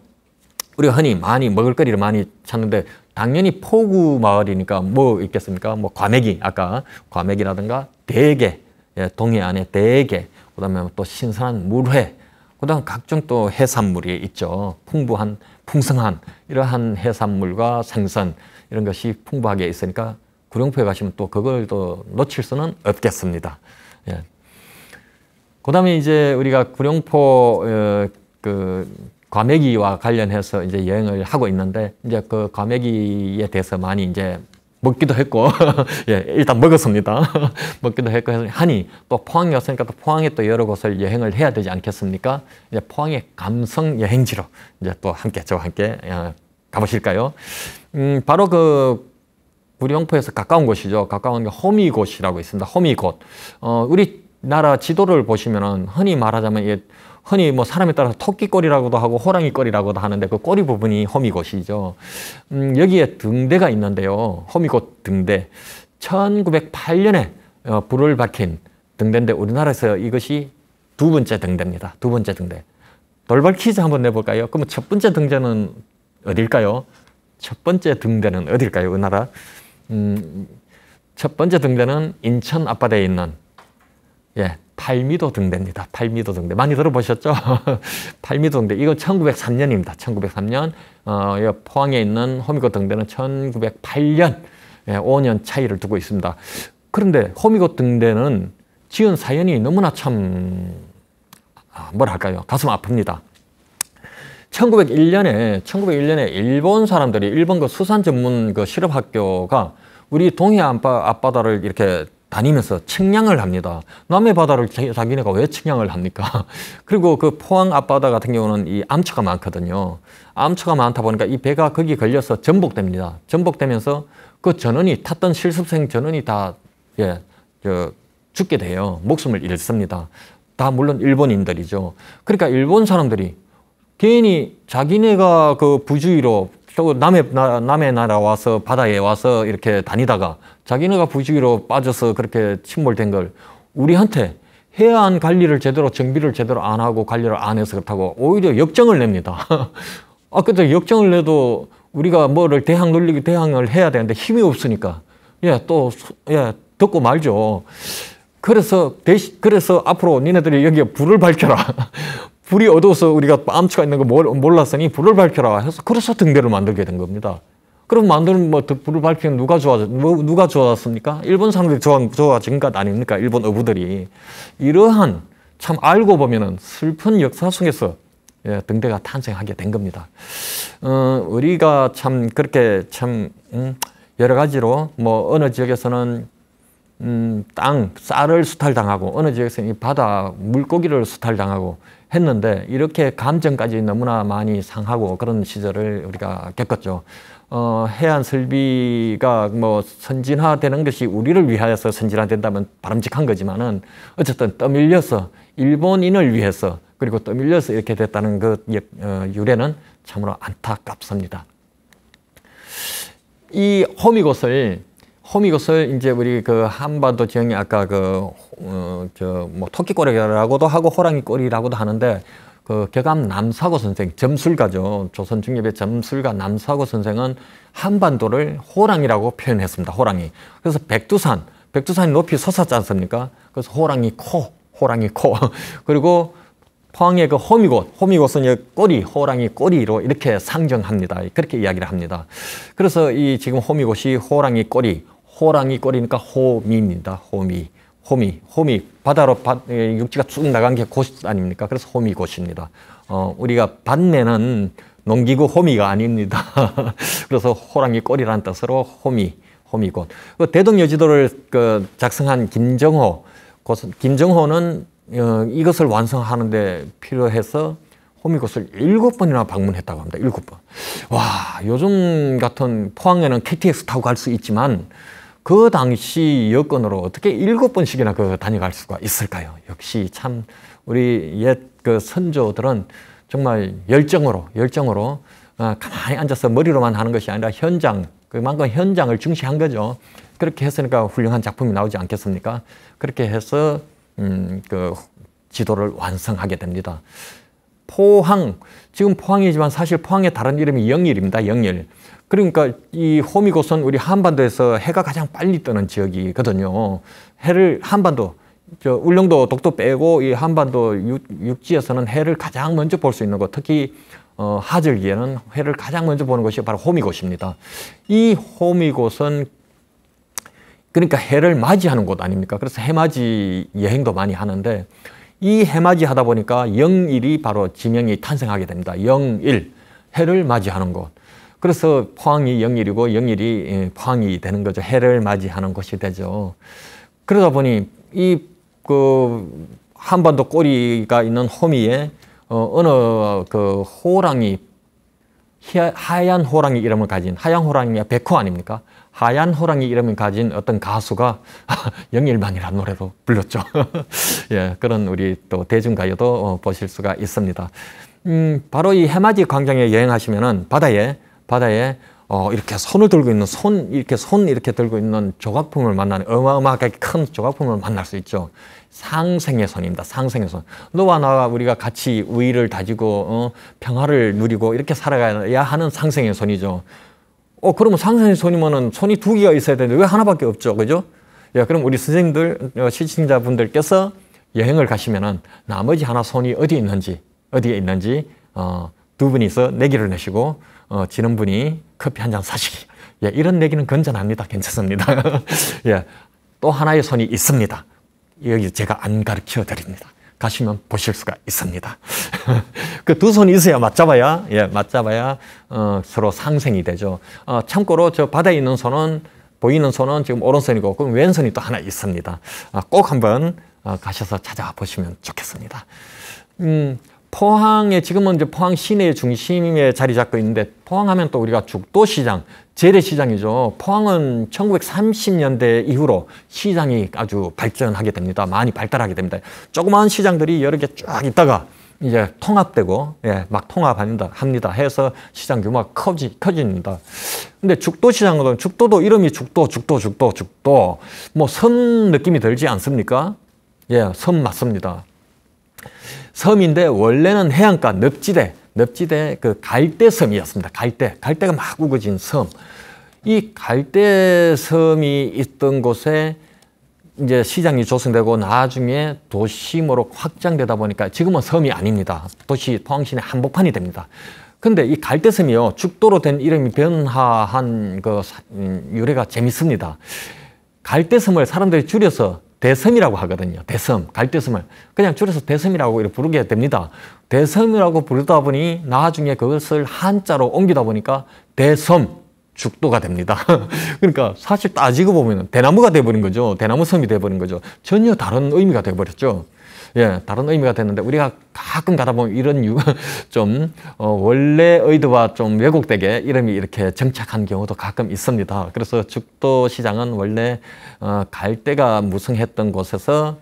우리가 흔히 먹을거리를 많이 찾는데 당연히 포구 마을이니까 뭐 있겠습니까? 과메기, 아까 과메기라든가 대게, 동해안의 대게, 그 다음에 또 신선한 물회, 그 다음 각종 또 해산물이 있죠. 풍성한 이러한 해산물과 생선 이런 것이 풍부하게 있으니까 구룡포에 가시면 또 그걸 또 놓칠 수는 없겠습니다. 그 다음에 이제 우리가 구룡포 과메기와 관련해서 이제 여행을 하고 있는데 이제 그 과메기에 대해서 많이 이제 먹기도 했고 일단 먹었습니다. 먹기도 했고 하니 또 포항에 왔으니까 또 포항에 또 여러 곳을 여행을 해야 되지 않겠습니까? 이제 포항의 감성 여행지로 이제 또 저와 함께 가보실까요? 바로 구룡포에서 가까운 곳이죠. 가까운 게 호미곶이라고 있습니다. 호미곶. 우리나라 지도를 보시면은 흔히 말하자면 흔히 사람에 따라서 토끼꼬리라고도 하고 호랑이꼬리라고도 하는데 그 꼬리 부분이 호미곶이죠. 여기에 등대가 있는데요. 호미곶 등대. 1908년에 불을 밝힌 등대인데 우리나라에서 이것이 두 번째 등대입니다. 두 번째 등대. 돌발 퀴즈 한번 내볼까요? 그러면 첫 번째 등대는 어딜까요? 첫 번째 등대는 어딜까요? 그 나라? 첫 번째 등대는 인천 앞바다에 있는 팔미도 등대입니다. 팔미도 등대. 많이 들어보셨죠? 팔미도 등대. 이거 1903년입니다. 1903년. 포항에 있는 호미곶 등대는 1908년. 5년 차이를 두고 있습니다. 그런데 호미곶 등대는 지은 사연이 너무나 참 뭐랄까요? 가슴 아픕니다. 1901년에 일본 사람들이 일본 그 수산 전문 그 실업학교가 우리 동해 앞바다를 이렇게 다니면서 측량을 합니다. 남해 바다를 자기네가 왜 측량을 합니까? 그리고 그 포항 앞바다 같은 경우는 이 암초가 많거든요. 암초가 많다 보니까 이 배가 거기 걸려서 전복됩니다. 전복되면서 그 전원이 탔던 실습생 전원이 다 죽게 돼요. 목숨을 잃습니다. 다 물론 일본인들이죠. 그러니까 일본 사람들이 괜히 자기네가 그 부주의로 남의 나라 와서 바다에 와서 이렇게 다니다가 자기네가 부주의로 빠져서 그렇게 침몰된 걸 우리한테 해안 관리를 제대로 정비를 제대로 안 하고 관리를 안 해서 그렇다고 오히려 역정을 냅니다. 근데 역정을 내도 우리가 뭐를 대항을 해야 되는데 힘이 없으니까 듣고 말죠. 그래서 앞으로 니네들이 여기에 불을 밝혀라. 불이 어두워서 우리가 암초가 있는 거 몰랐으니 불을 밝혀라 해서 그래서 등대를 만들게 된 겁니다. 그럼 만드는 불을 밝히면 누가 좋았습니까? 일본 사람들이 좋아진 것 아닙니까? 일본 어부들이. 이러한 참 알고 보면은 슬픈 역사 속에서 등대가 탄생하게 된 겁니다. 우리가 참 그렇게 참 여러 가지로 어느 지역에서는 쌀을 수탈당하고 어느 지역에서는 이 바다 물고기를 수탈당하고 했는데 이렇게 감정까지 너무나 많이 상하고 그런 시절을 우리가 겪었죠. 해안 설비가 선진화되는 것이 우리를 위하여서 선진화된다면 바람직한 거지만은 어쨌든 떠밀려서 일본인을 위해서 그리고 떠밀려서 이렇게 됐다는 그 유래는 참으로 안타깝습니다. 이 호미곶을 이제 우리 그 한반도 지형이 아까 토끼꼬리라고도 하고 호랑이꼬리라고도 하는데 그 격암 남사고 선생, 점술가죠. 조선 중엽의 점술가 남사고 선생은 한반도를 호랑이라고 표현했습니다. 호랑이. 그래서 백두산이 높이 솟았지 않습니까? 그래서 호랑이 코. 그리고 포항의 그 호미곶은 호랑이 꼬리로 이렇게 상정합니다. 그렇게 이야기를 합니다. 그래서 이 지금 호미곶이 호랑이 꼬리니까 호미입니다. 호미. 바다로 육지가 쭉 나간 게 곳 아닙니까? 그래서 호미곶입니다. 우리가 밭내는 농기구 호미가 아닙니다. 그래서 호랑이 꼬리라는 뜻으로 호미곶. 그 대동여지도를 작성한 김정호는 이것을 완성하는데 필요해서 호미곶을 7번이나 방문했다고 합니다. 7번. 와, 요즘 같은 포항에는 KTX 타고 갈 수 있지만 그 당시 여건으로 어떻게 7번씩이나 다녀갈 수가 있을까요? 역시 참 우리 옛 그 선조들은 정말 열정으로 가만히 앉아서 머리로만 하는 것이 아니라 그만큼 현장을 중시한 거죠. 그렇게 했으니까 훌륭한 작품이 나오지 않겠습니까? 그렇게 해서 그 지도를 완성하게 됩니다. 지금 포항이지만 사실 포항의 다른 이름이 영일입니다. 영일. 그러니까 이 호미곶은 우리 한반도에서 해가 가장 빨리 뜨는 지역이거든요. 울릉도 독도 빼고 이 한반도 육지에서는 해를 가장 먼저 볼 수 있는 곳, 특히 하절기에는 해를 가장 먼저 보는 곳이 바로 호미곶입니다. 이 호미곶은 그러니까 해를 맞이하는 곳 아닙니까? 그래서 해맞이 여행도 많이 하는데 이 해맞이 하다 보니까 영일이 바로 지명이 탄생하게 됩니다. 영일, 해를 맞이하는 곳. 그래서 포항이 영일이고 영일이 포항이 되는 거죠. 해를 맞이하는 곳이 되죠. 그러다 보니 한반도 꼬리가 있는 호미에 어느 하얀 호랑이 이름을 가진 하얀 호랑이가 백호 아닙니까? 하얀 호랑이 이름을 가진 어떤 가수가 영일만이라는 노래도 불렀죠. 그런 우리 또 대중가요도 보실 수가 있습니다. 바로 이 해맞이 광장에 여행하시면은 바다에 이렇게 손을 들고 있는 손 이렇게 들고 있는 조각품을 만나는 어마어마하게 큰 조각품을 만날 수 있죠. 상생의 손입니다. 상생의 손. 너와 나와 우리가 같이 우위를 다지고 평화를 누리고 이렇게 살아가야 하는 상생의 손이죠. 그러면 상선의 손이면은 손이 두 개가 있어야 되는데 왜 하나밖에 없죠? 그죠? 예, 그럼 우리 선생님들, 시청자분들께서 여행을 가시면은 나머지 하나 손이 어디에 있는지, 두 분이서 내기를 내시고, 지는 분이 커피 한 잔 사시기. 예, 이런 내기는 건전합니다. 괜찮습니다. 예, 또 하나의 손이 있습니다. 여기 제가 안 가르쳐 드립니다. 가시면 보실 수가 있습니다. 그 두 손이 있어야 맞잡아야, 서로 상생이 되죠. 참고로 저 바다에 있는 손은, 보이는 손은 지금 오른손이고, 그럼 왼손이 또 하나 있습니다. 꼭 한번 가셔서 찾아보시면 좋겠습니다. 포항에 지금은 이제 포항 시내 중심에 자리 잡고 있는데, 포항하면 또 우리가 죽도시장, 재래시장이죠. 포항은 1930년대 이후로 시장이 아주 발전하게 됩니다. 많이 발달하게 됩니다. 조그마한 시장들이 여러 개 쫙 있다가 이제 통합되고, 예, 막 합니다. 해서 시장 규모가 커집니다. 근데 죽도시장은, 죽도도 이름이 죽도. 뭐 섬 느낌이 들지 않습니까? 예, 섬 맞습니다. 섬인데 원래는 해안가 늪지대 그 갈대섬이었습니다. 갈대가 막 우거진 섬. 이 갈대섬이 있던 곳에 이제 시장이 조성되고 나중에 도심으로 확장되다 보니까 지금은 섬이 아닙니다. 도시 포항시내 한복판이 됩니다. 근데 이 갈대섬이요, 죽도로 된 이름이 변화한 그 유래가 재밌습니다. 갈대섬을 사람들이 줄여서 대섬이라고 하거든요. 대섬, 갈대섬을 그냥 줄여서 대섬이라고 이렇게 부르게 됩니다. 대섬이라고 부르다 보니 나중에 그것을 한자로 옮기다 보니까 대섬 죽도가 됩니다. 그러니까 사실 따지고 보면 대나무가 돼버린 거죠. 대나무섬이 돼버린 거죠. 전혀 다른 의미가 돼버렸죠. 예, 다른 의미가 됐는데 우리가 가끔 가다 보면 이런 좀 원래 의도와 좀 왜곡되게 이름이 이렇게 정착한 경우도 가끔 있습니다. 그래서 죽도시장은 원래 갈대가 무성했던 곳에서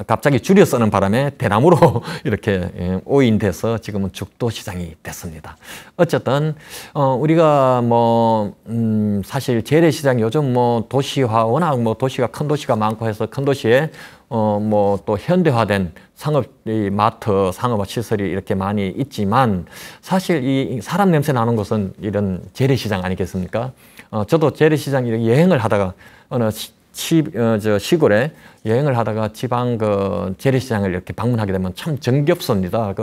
갑자기 줄여 쓰는 바람에 대나무로 이렇게 오인돼서 지금은 죽도시장이 됐습니다. 어쨌든 우리가 사실 재래시장 요즘 도시화, 워낙 도시가 큰 도시가 많고 해서 큰 도시에 또 현대화된 마트, 상업화 시설이 이렇게 많이 있지만 사실 이 사람 냄새 나는 곳은 이런 재래시장 아니겠습니까? 저도 재래시장 이렇게 여행을 하다가 어느 시골에 여행을 하다가 지방 재래시장을 이렇게 방문하게 되면 참 정겹습니다.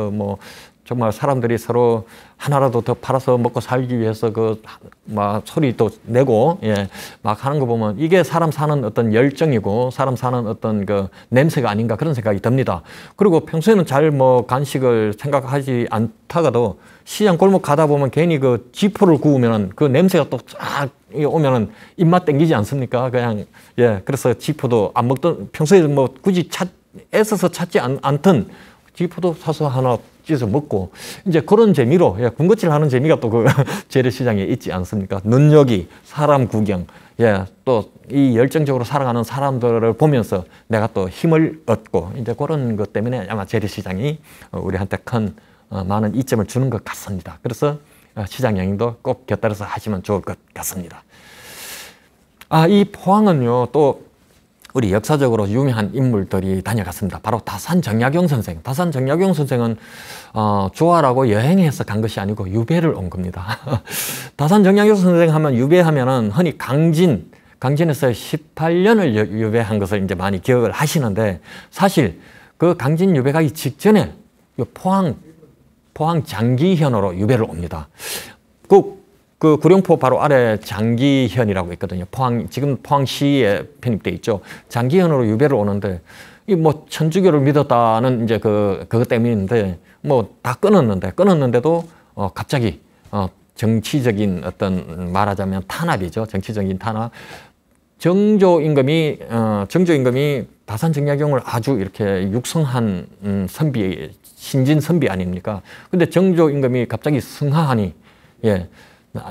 정말 사람들이 서로 하나라도 더 팔아서 먹고 살기 위해서 소리도 내고, 예, 막 하는 거 보면 이게 사람 사는 어떤 열정이고 사람 사는 어떤 냄새가 아닌가 그런 생각이 듭니다. 그리고 평소에는 잘 간식을 생각하지 않다가도 시장 골목 가다 보면 괜히 지포를 구우면 그 냄새가 또 쫙 오면은 입맛 땡기지 않습니까? 그냥, 예, 그래서 지포도 안 먹던, 평소에 굳이 애써서 찾지 않던 지포도 사서 하나 찢어 먹고, 이제 그런 재미로, 예, 군것질 하는 재미가 또 재래시장에 있지 않습니까? 눈여기, 사람 구경, 예, 또 이 열정적으로 살아가는 사람들을 보면서 내가 또 힘을 얻고, 이제 그런 것 때문에 아마 재래시장이 우리한테 많은 이점을 주는 것 같습니다. 그래서 시장 여행도 꼭 곁들여서 하시면 좋을 것 같습니다. 이 포항은요, 또 우리 역사적으로 유명한 인물들이 다녀갔습니다. 바로 다산 정약용 선생. 다산 정약용 선생은 조화라고 여행해서 간 것이 아니고 유배를 온 겁니다. 다산 정약용 선생 하면 유배하면은 흔히 강진에서 18년을 유배한 것을 이제 많이 기억을 하시는데, 사실 그 강진 유배 가기 직전에 포항 장기현으로 유배를 옵니다. 그 구룡포 바로 아래 장기현이라고 있거든요. 지금 포항시에 편입돼 있죠. 장기현으로 유배를 오는데, 천주교를 믿었다는 이제 그것 때문인데, 다 끊었는데도, 갑자기, 정치적인 어떤 말하자면 탄압이죠. 정치적인 탄압. 정조 임금이 다산 정약용을 아주 이렇게 육성한 신진 선비 아닙니까? 근데 정조 임금이 갑자기 승하하니, 예,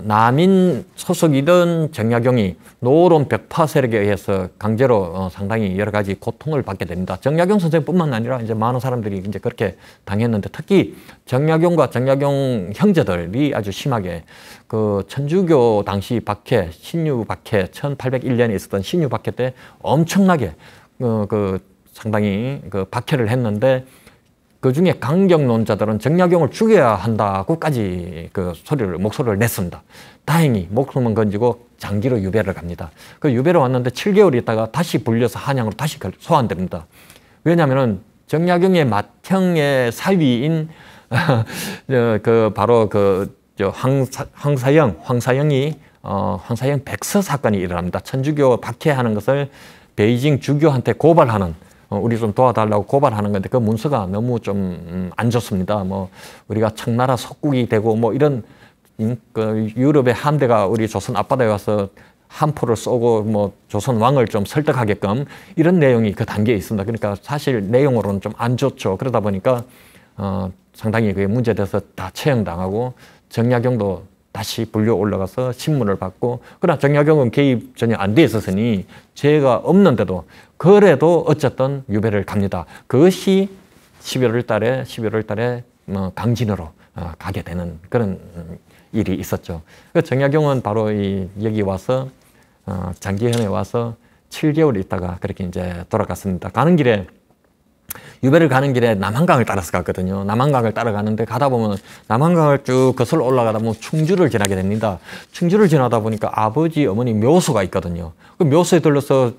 남인 소속이던 정약용이 노론 벽파 세력에 의해서 강제로 상당히 여러 가지 고통을 받게 됩니다. 정약용 선생뿐만 아니라 이제 많은 사람들이 이제 그렇게 당했는데, 특히 정약용과 정약용 형제들이 아주 심하게 천주교 당시 박해, 신유 박해, 1801년에 있었던 신유 박해 때 엄청나게 상당히 박해를 했는데, 그 중에 강경론자들은 정약용을 죽여야 한다고까지 그 목소리를 냈습니다. 다행히 목숨은 건지고 장기로 유배를 갑니다. 그 유배를 왔는데 7개월 있다가 다시 불려서 한양으로 다시 소환됩니다. 왜냐하면은 정약용의 맏형의 사위인 바로 황사영이 황사영 백서 사건이 일어납니다. 천주교 박해하는 것을 베이징 주교한테 고발하는, 우리 좀 도와달라고 고발하는 건데 그 문서가 너무 좀 안 좋습니다. 뭐 우리가 청나라 속국이 되고 뭐 이런 그 유럽의 함대가 우리 조선 앞바다에 와서 함포를 쏘고 뭐 조선 왕을 좀 설득하게끔 이런 내용이 그 단계에 있습니다. 그러니까 사실 내용으로는 좀 안 좋죠. 그러다 보니까 상당히 그게 문제돼서 다 처형당하고 정약용도 다시 불려 올라가서 신문을 받고, 그러나 정약용은 개입 전혀 안 돼 있었으니 죄가 없는데도 그래도 어쨌든 유배를 갑니다. 그것이 11월 달에 강진으로 가게 되는 그런 일이 있었죠. 정약용은 바로 여기 와서 장기현에 와서 7개월 있다가 그렇게 이제 돌아갔습니다. 유배를 가는 길에 남한강을 따라서 갔거든요. 남한강을 따라가는데 가다 보면 남한강을 쭉 거슬러 올라가다 보면 충주를 지나게 됩니다. 충주를 지나다 보니까 아버지, 어머니 묘소가 있거든요. 그 묘소에 들러서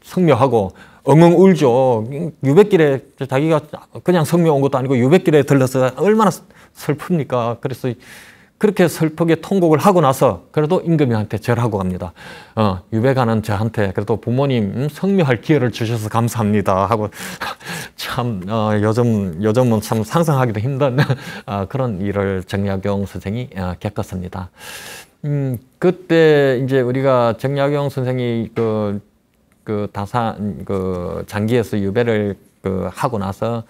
성묘하고 엉엉 울죠. 유배길에 자기가 그냥 성묘 온 것도 아니고 유배길에 들러서 얼마나 슬픕니까. 그래서 그렇게 슬프게 통곡을 하고 나서 그래도 임금님한테 절하고 갑니다. 유배 가는 저한테 그래도 부모님 성묘할 기회를 주셔서 감사합니다 하고 참 요즘은 참 상상하기도 힘든 그런 일을 정약용 선생이 겪었습니다. 그때 이제 우리가 정약용 선생이 장기에서 유배를 하고 나서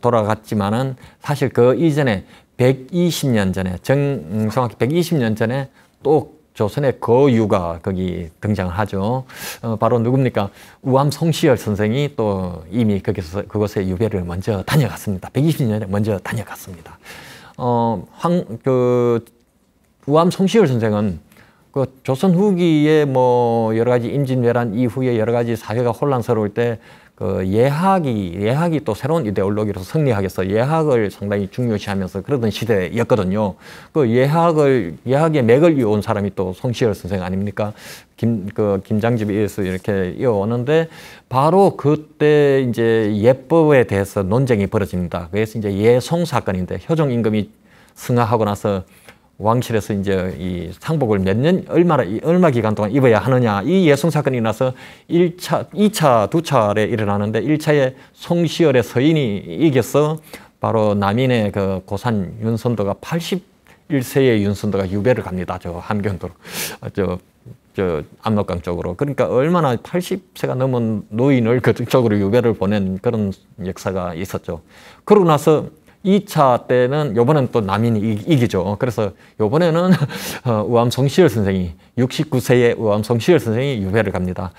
돌아갔지만은 사실 그 이전에 120년 전에, 정확히 120년 전에 또 조선의 거유가 거기 등장을 하죠. 바로 누굽니까? 우암 송시열 선생이 또 이미 그곳에 유배를 먼저 다녀갔습니다. 120년에 먼저 다녀갔습니다. 우암 송시열 선생은 그 조선 후기에 뭐 여러 가지 임진왜란 이후에 여러 가지 사회가 혼란스러울 때 그 예학이 또 새로운 이데올로기로서 승리하겠어 예학을 상당히 중요시하면서 그러던 시대였거든요. 그 예학의 맥을 이어온 사람이 또 송시열 선생 아닙니까? 김장집에 의해서 이렇게 이어오는데 바로 그때 이제 예법에 대해서 논쟁이 벌어집니다. 그래서 이제 예송 사건인데 효종 임금이 승하하고 나서 왕실에서 이제 이 상복을 얼마 기간 동안 입어야 하느냐. 이 예송 사건이 나서 2차, 두 차례 일어나는데 1차에 송시열의 서인이 이겨서 바로 남인의 그 고산 윤선도가 81세의 윤선도가 유배를 갑니다. 저 함경도로. 압록강 쪽으로. 그러니까 얼마나 80세가 넘은 노인을 그쪽으로 유배를 보낸 그런 역사가 있었죠. 그러고 나서 2차 때는 요번엔 또 남인이 이기죠. 그래서 요번에는 우암 송시열 선생이 69세의 우암 송시열 선생이 유배를 갑니다.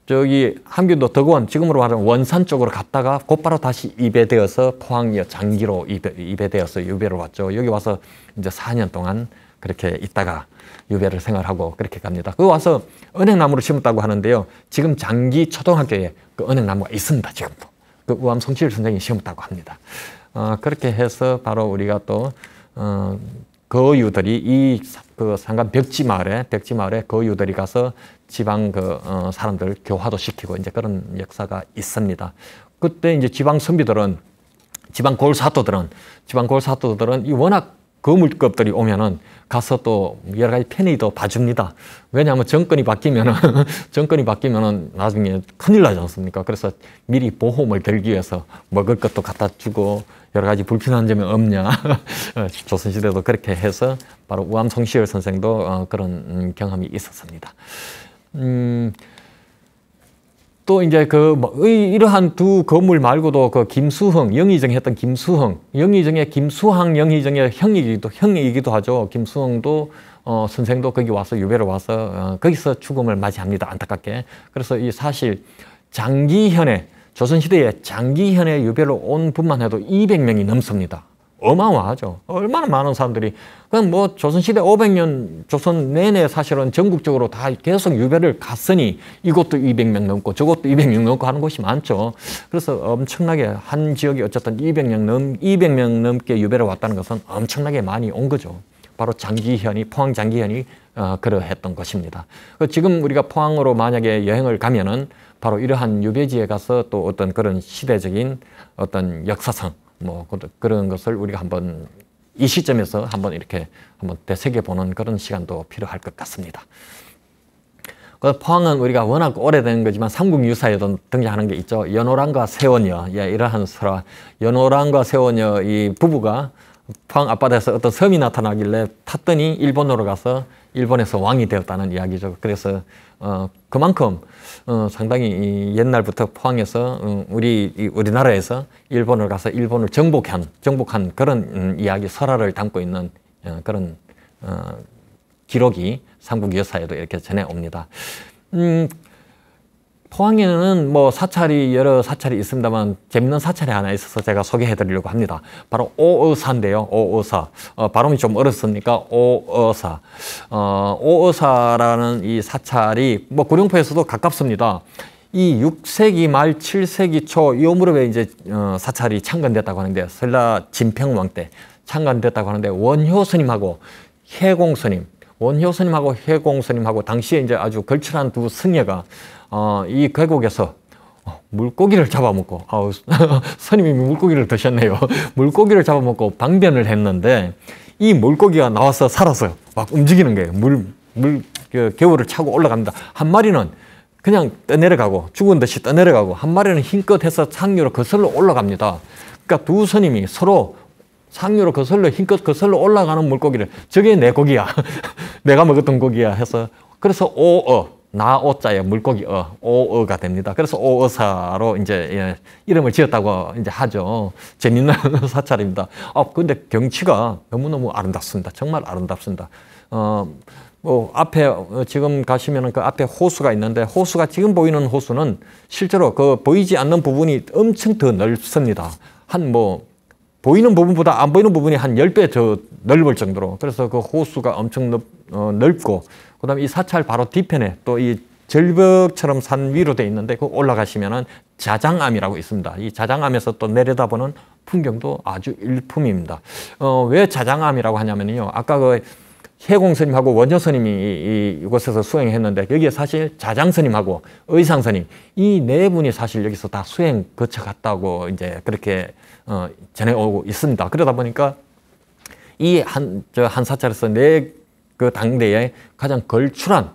저기 함경도 덕원 지금으로 말하면 원산 쪽으로 갔다가 곧바로 다시 입에되어서 포항이어 장기로 입에되어서 유배를 왔죠. 여기 와서 이제 4년 동안 그렇게 있다가 유배를 생활하고 그렇게 갑니다. 그 와서 은행나무를 심었다고 하는데요. 지금 장기 초등학교에 그 은행나무가 있습니다. 지금도. 그 우암 송시열 선생이 심었다고 합니다. 그렇게 해서 바로 우리가 또 거유들이 그 상간 벽지마을에 거유들이 가서 지방 사람들 교화도 시키고 이제 그런 역사가 있습니다. 그때 이제 지방 선비들은 지방 골사도들은 이 워낙 거물급들이 오면은 가서 또 여러 가지 편의도 봐줍니다. 왜냐하면 정권이 바뀌면은 나중에 큰일 나지 않습니까? 그래서 미리 보험을 들기 위해서 먹을 것도 갖다 주고 여러 가지 불편한 점이 없냐. 조선시대도 그렇게 해서 바로 우암 송시열 선생도 그런 경험이 있었습니다. 또 이제 이러한 두 거물 말고도 그 김수흥, 영의정이 했던 영의정의 형이기도 하죠. 김수흥도 선생도 거기 와서 유배를 와서 거기서 죽음을 맞이합니다. 안타깝게. 그래서 이 사실 조선시대에 장기현에 유배를 온 분만 해도 200명이 넘습니다. 어마어마하죠. 얼마나 많은 사람들이. 그럼 뭐 조선시대 500년, 조선 내내 사실은 전국적으로 다 계속 유배를 갔으니 이곳도 200명 넘고 저곳도 200명 넘고 하는 곳이 많죠. 그래서 엄청나게 한 지역이 어쨌든 200명 넘게 유배를 왔다는 것은 엄청나게 많이 온 거죠. 바로 장기현이, 포항 장기현이 그러했던 것입니다. 지금 우리가 포항으로 만약에 여행을 가면은 바로 이러한 유배지에 가서 또 어떤 그런 시대적인 어떤 역사상 뭐 그런 것을 우리가 한번 이 시점에서 한번 이렇게 한번 되새겨보는 그런 시간도 필요할 것 같습니다. 포항은 우리가 워낙 오래된 거지만 삼국유사에도 등장하는 게 있죠. 연호랑과 세원여, 예, 이러한 설화. 연호랑과 세원여 이 부부가 포항 앞바다에서 어떤 섬이 나타나길래 탔더니 일본으로 가서 일본에서 왕이 되었다는 이야기죠. 그래서 그만큼 상당히 옛날부터 포항에서 우리나라에서 일본을 가서 일본을 정복한 그런 이야기 설화를 담고 있는 그런 기록이 삼국유사에도 이렇게 전해옵니다. 포항에는 뭐 여러 사찰이 있습니다만 재밌는 사찰이 하나 있어서 제가 소개해 드리려고 합니다. 바로 오어사인데요. 오어사. 발음이 좀 어렵습니까? 오어사. 오어사라는 이 사찰이 뭐 구룡포에서도 가깝습니다. 이 6세기 말 7세기 초 요 무렵에 이제 사찰이 창건됐다고 하는데 설라 진평왕 때 창건됐다고 하는데 원효 스님하고 해공 스님, 원효 스님하고 해공 스님하고 당시에 이제 아주 걸출한 두 승려가 이 계곡에서 물고기를 잡아먹고 스님이 물고기를 드셨네요. 물고기를 잡아먹고 방변을 했는데 이 물고기가 나와서 살아서 막 움직이는 거예요. 겨울을 차고 올라갑니다. 한 마리는 그냥 떠내려가고 죽은 듯이 떠내려가고 한 마리는 힘껏 해서 상류로 거슬러 올라갑니다. 그러니까 두 스님이 서로 상류로 힘껏 거슬러 올라가는 물고기를 저게 내 고기야. 내가 먹었던 고기야 해서 그래서 나오자에 물고기 오어가 됩니다. 그래서 오어사로 이제 이름을 지었다고 이제 하죠. 재밌는 사찰입니다. 근데 경치가 너무너무 아름답습니다. 정말 아름답습니다. 뭐 앞에 지금 가시면은 그 앞에 호수가 있는데 호수가 지금 보이는 호수는 실제로 그 보이지 않는 부분이 엄청 더 넓습니다. 보이는 부분보다 안 보이는 부분이 한 10배 더 넓을 정도로. 그래서 그 호수가 엄청 넓고, 그 다음에 이 사찰 바로 뒤편에 또 이 절벽처럼 산 위로 돼 있는데, 그 올라가시면은 자장암이라고 있습니다. 이 자장암에서 또 내려다보는 풍경도 아주 일품입니다. 왜 자장암이라고 하냐면요. 아까 그 해공스님하고 원효스님이 이곳에서 수행했는데, 여기에 사실 자장스님하고 의상스님, 이 네 분이 사실 여기서 다 수행 거쳐갔다고 이제 그렇게 전해오고 있습니다. 그러다 보니까 이 한 사찰에서 그 당대에 가장 걸출한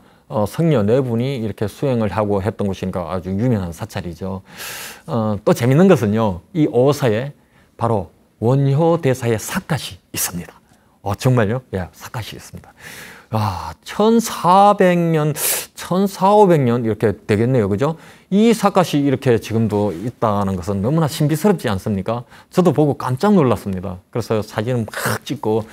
성녀 네 분이 이렇게 수행을 하고 했던 곳이니까 아주 유명한 사찰이죠. 또 재밌는 것은요, 이 오사에 바로 원효대사의 삿갓이 있습니다. 정말요? 예, 삿갓이 있습니다. 1400년, 1400~1500년 이렇게 되겠네요. 그죠? 이 삿갓이 이렇게 지금도 있다는 것은 너무나 신비스럽지 않습니까? 저도 보고 깜짝 놀랐습니다. 그래서 사진을 막 찍고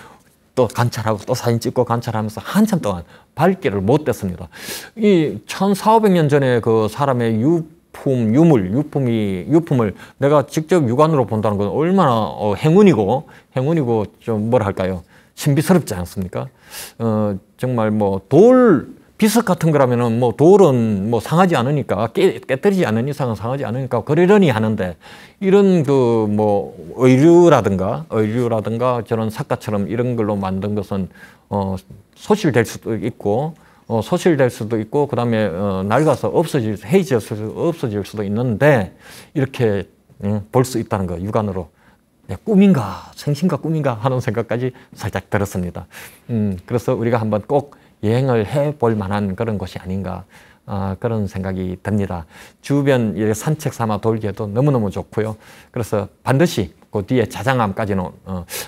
또 관찰하고 또 사진 찍고 관찰하면서 한참 동안 발길을 못 뗐습니다. 이 1400~1500년 전에 그 사람의 유품을 내가 직접 육안으로 본다는 건 얼마나 행운이고 좀 뭐랄까요? 신비스럽지 않습니까? 정말 뭐 비석 같은 거라면은 뭐 돌은 뭐 상하지 않으니까 깨뜨리지 않는 이상은 상하지 않으니까 그러려니 하는데, 이런 그 뭐 의류라든가 저런 삿갓처럼 이런 걸로 만든 것은 소실될 수도 있고 그다음에 낡아서 없어질 수도 있는데, 이렇게 볼 수 있다는 거 육안으로 꿈인가 생신가 꿈인가 하는 생각까지 살짝 들었습니다. 그래서 우리가 한번 꼭 여행을 해볼 만한 그런 곳이 아닌가 그런 생각이 듭니다. 주변 산책 삼아 돌기에도 너무너무 좋고요. 그래서 반드시 그 뒤에 자장암까지는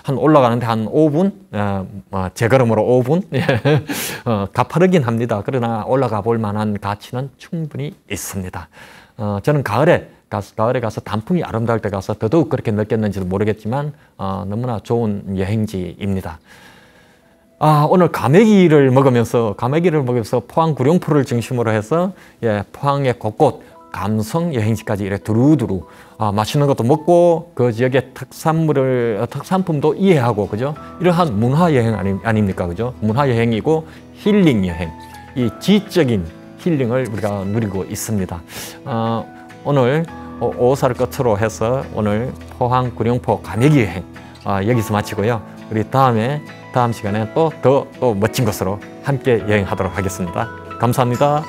한 올라가는데 한 5분, 제 걸음으로 5분 가파르긴 합니다. 그러나 올라가 볼 만한 가치는 충분히 있습니다. 저는 가을에 가서 단풍이 아름다울 때 가서 더더욱 그렇게 느꼈는지도 모르겠지만 너무나 좋은 여행지입니다. 오늘 가메기를 먹으면서 포항 구룡포를 중심으로 해서 포항의 곳곳 감성 여행지까지 이렇게 두루두루 맛있는 것도 먹고 그 지역의 특산품도 이해하고 그죠? 이러한 문화 여행 아닙니까 그죠? 문화 여행이고 힐링 여행, 이 지적인 힐링을 우리가 누리고 있습니다. 오늘 5호사를 끝으로 해서 오늘 포항 구룡포 가메기 여행 여기서 마치고요. 우리 다음 시간에 또 멋진 곳으로 함께 여행하도록 하겠습니다. 감사합니다.